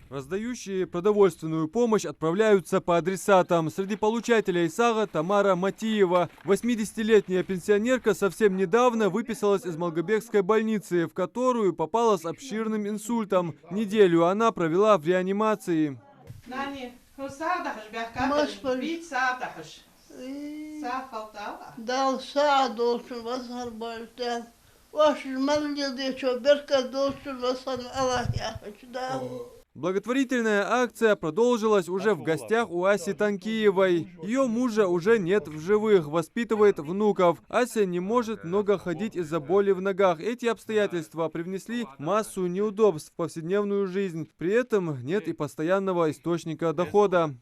Раздающие продовольственную помощь отправляются по адресатам. Среди получателей сага Тамара Матиева. 80-летняя пенсионерка совсем недавно выписалась из Малгобекской больницы, в которую попала с обширным инсультом. Неделю она провела в реанимации. Благотворительная акция продолжилась уже в гостях у Аси Танкиевой. Ее мужа уже нет в живых, воспитывает внуков. Ася не может много ходить из-за боли в ногах. Эти обстоятельства привнесли массу неудобств в повседневную жизнь. При этом нет и постоянного источника дохода.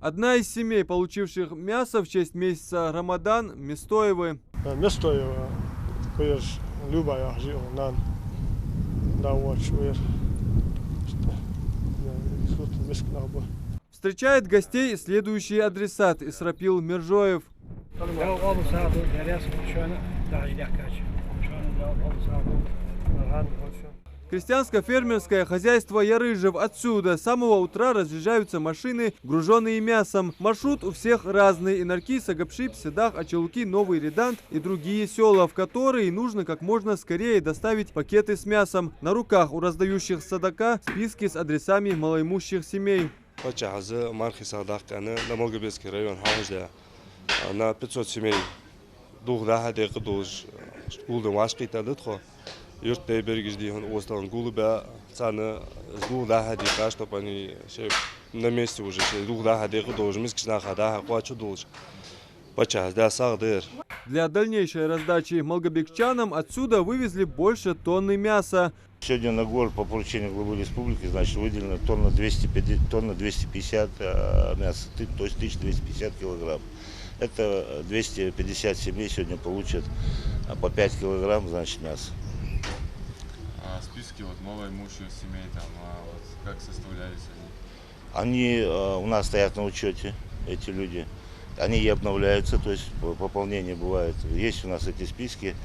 Одна из семей, получивших мясо в честь месяца Рамадан, Местоевы. Встречает гостей следующий адресат Исрапил Миржоев. Крестьянско-фермерское хозяйство Ярыжев. Отсюда с самого утра разъезжаются машины, груженные мясом. Маршрут у всех разный. Инарки, Сагапшип, Седах, Ачелуки, Новый Редант и другие села, в которые нужно как можно скорее доставить пакеты с мясом. На руках у раздающих садака списки с адресами малоимущих семей. На 500 семей. Юртные береги острова Гулуба, цены с Гулдаха, чтобы они на месте уже Гулдаха должен, Мискшнаха, хочу должен. Для дальнейшей раздачи малгобекчанам отсюда вывезли больше тонны мяса. Сегодня на город по поручению главы республики, значит, выделено тонна 250 мяса, то есть 1250 килограмм. Это 250 семей сегодня получат по 5 килограмм, значит, мяса. Списки малоимущих семей, как составлялись они? Они у нас стоят на учете, эти люди. Они и обновляются, то есть пополнение бывает. Есть у нас эти списки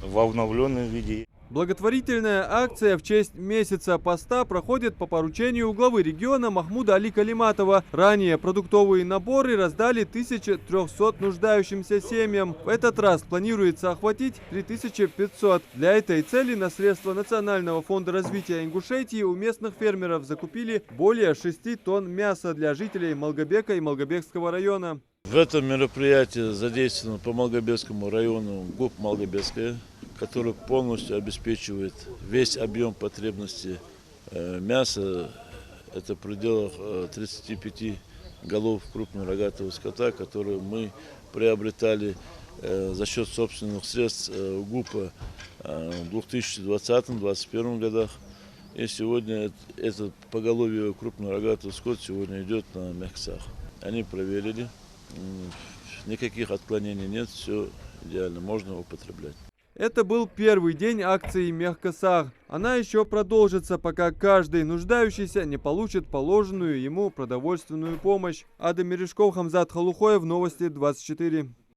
в обновленном виде. Благотворительная акция в честь месяца поста проходит по поручению главы региона Махмуда Али Калиматова. Ранее продуктовые наборы раздали 1300 нуждающимся семьям. В этот раз планируется охватить 3500. Для этой цели на средства Национального фонда развития Ингушетии у местных фермеров закупили более 6 тонн мяса для жителей Малгобека и Малгобекского района. В этом мероприятии задействован по Малгобекскому району ГУП Малгобекская, который полностью обеспечивает весь объем потребностей мяса. Это в пределах 35 голов крупнорогатого скота, которые мы приобретали за счет собственных средств ГУПа в 2020-2021 годах. И сегодня этот поголовье крупнорогатого скота сегодня идет на мягксах. Они проверили, никаких отклонений нет, все идеально, можно употреблять. Это был первый день акции «Мягкосах». Она еще продолжится, пока каждый нуждающийся не получит положенную ему продовольственную помощь. Адам Мережков, Хамзат Халухоев, Новости 24.